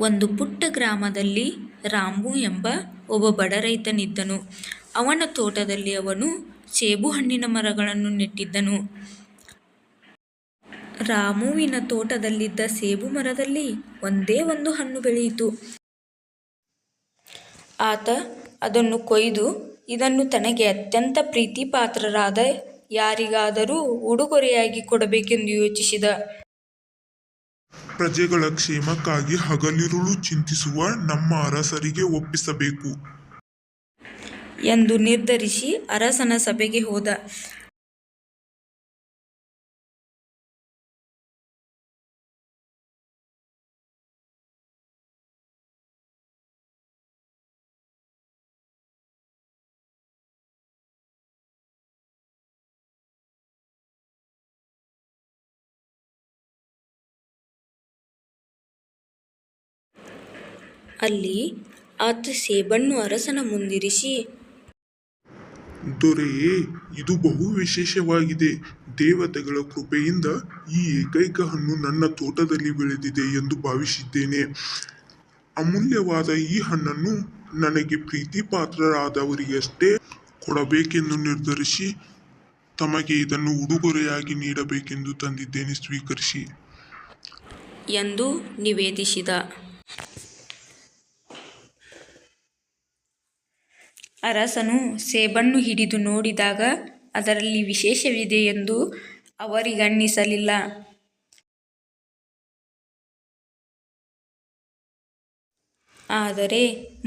ಒಂದು ಪುಟ್ಟ ಗ್ರಾಮದಲ್ಲಿ ರಾಮು ಎಂಬ ಒಬ್ಬ ಬಡ ರೈತನಿದ್ದನು. ಅವನ ತೋಟದಲ್ಲಿ ಅವನು ಸೇಬು ಹಣ್ಣಿನ ಮರಗಳನ್ನು ನೆಟ್ಟಿದ್ದನು. ರಾಮುವಿನ ತೋಟದಲ್ಲಿದ್ದ ಸೇಬು ಮರದಲ್ಲಿ ಒಂದೇ ಒಂದು ಹಣ್ಣು ಬೆಳೆಯಿತು. ಆತ ಅದನ್ನು ಕೊಯ್ದು ಇದನ್ನು ತನಗೆ ಅತ್ಯಂತ ಪ್ರೀತಿಪಾತ್ರರಾದ ಯಾರಿಗಾದರೂ ಉಡುಗೊರೆಯಾಗಿ ಕೊಡಬೇಕೆಂದು ಯೋಚಿಸಿದ. ಪ್ರಜೆಗಳ ಕ್ಷೇಮಕ್ಕಾಗಿ ಹಗಲಿರುಳು ಚಿಂತಿಸುವ ನಮ್ಮ ಅರಸರಿಗೆ ಒಪ್ಪಿಸಬೇಕು ಎಂದು ನಿರ್ಧರಿಸಿ ಅರಸನ ಸಭೆಗೆ ಹೋದ. ಅಲ್ಲಿ ಆತ ಸೇಬನ್ನು ಅರಸನ ಮುಂದಿರಿಸಿ, ದೊರೆಯೇ, ಇದು ಬಹು ವಿಶೇಷವಾಗಿದೆ. ದೇವತೆಗಳ ಕೃಪೆಯಿಂದ ಈ ಏಕೈಕ ಹಣ್ಣು ನನ್ನ ತೋಟದಲ್ಲಿ ಬೆಳೆದಿದೆ ಎಂದು ಭಾವಿಸಿದ್ದೇನೆ. ಅಮೂಲ್ಯವಾದ ಈ ಹಣ್ಣನ್ನು ನನಗೆ ಪ್ರೀತಿಪಾತ್ರರಾದವರಿಗಷ್ಟೇ ಕೊಡಬೇಕೆಂದು ನಿರ್ಧರಿಸಿ ತಮಗೆ ಇದನ್ನು ಉಡುಗೊರೆಯಾಗಿ ನೀಡಬೇಕೆಂದು ತಂದಿದ್ದೇನೆ, ಸ್ವೀಕರಿಸಿ ಎಂದು ನಿವೇದಿಸಿದ. ಅರಸನು ಸೇಬನ್ನು ಹಿಡಿದು ನೋಡಿದಾಗ ಅದರಲ್ಲಿ ವಿಶೇಷವಿದೆ ಎಂದು ಅವರಿಗನ್ನಿಸಲಿಲ್ಲ. ಆದರೆ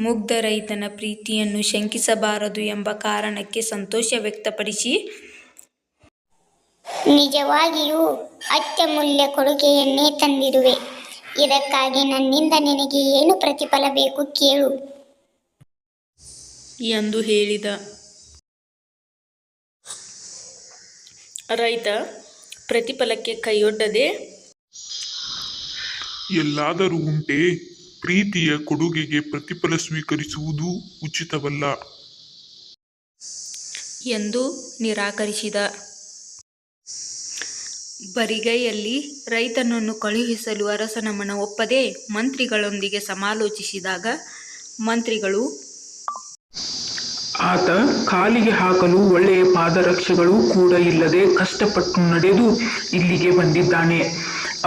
ಮುಗ್ಧ ರೈತನ ಪ್ರೀತಿಯನ್ನು ಶಂಕಿಸಬಾರದು ಎಂಬ ಕಾರಣಕ್ಕೆ ಸಂತೋಷ ವ್ಯಕ್ತಪಡಿಸಿ, ನಿಜವಾಗಿಯೂ ಅತ್ಯಮೂಲ್ಯ ಕೊಡುಗೆಯನ್ನೇ ತಂದಿರುವೆ. ಇದಕ್ಕಾಗಿ ನನ್ನಿಂದ ನಿನಗೆ ಏನು ಪ್ರತಿಫಲ ಬೇಕು ಕೇಳು ಎಂದು ಹೇಳಿದ. ರೈತ ಪ್ರತಿಫಲಕ್ಕೆ ಕೈಯೊಡ್ಡದೆ, ಎಲ್ಲಾದರೂ ಉಂಟೆ? ಪ್ರೀತಿಯ ಕೊಡುಗೆಗೆ ಪ್ರತಿಫಲ ಸ್ವೀಕರಿಸುವುದು ಉಚಿತವಲ್ಲ ಎಂದು ನಿರಾಕರಿಸಿದ. ಬರಿಗೈಯಲ್ಲಿ ರೈತನನ್ನು ಕಳುಹಿಸಲು ಅರಸನ ಮನ ಒಪ್ಪದೆ ಮಂತ್ರಿಗಳೊಂದಿಗೆ ಸಮಾಲೋಚಿಸಿದಾಗ ಮಂತ್ರಿಗಳು, ಆತ ಕಾಲಿಗೆ ಹಾಕಲು ಒಳ್ಳೆಯ ಪಾದರಕ್ಷೆಗಳು ಕೂಡ ಇಲ್ಲದೆ ಕಷ್ಟಪಟ್ಟು ನಡೆದು ಇಲ್ಲಿಗೆ ಬಂದಿದ್ದಾನೆ.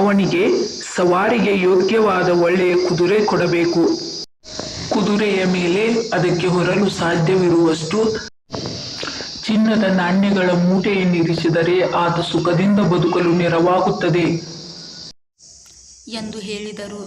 ಅವನಿಗೆ ಸವಾರಿಗೆ ಯೋಗ್ಯವಾದ ಒಳ್ಳೆಯ ಕುದುರೆ ಕೊಡಬೇಕು. ಕುದುರೆಯ ಮೇಲೆ ಅದಕ್ಕೆ ಹೊರಲು ಸಾಧ್ಯವಿರುವಷ್ಟು ಚಿನ್ನದ ನಾಣ್ಯಗಳ ಮೂಟೆಯನ್ನಿರಿಸಿದರೆ ಆತ ಸುಖದಿಂದ ಬದುಕಲು ನೆರವಾಗುತ್ತದೆ ಎಂದು ಹೇಳಿದರು.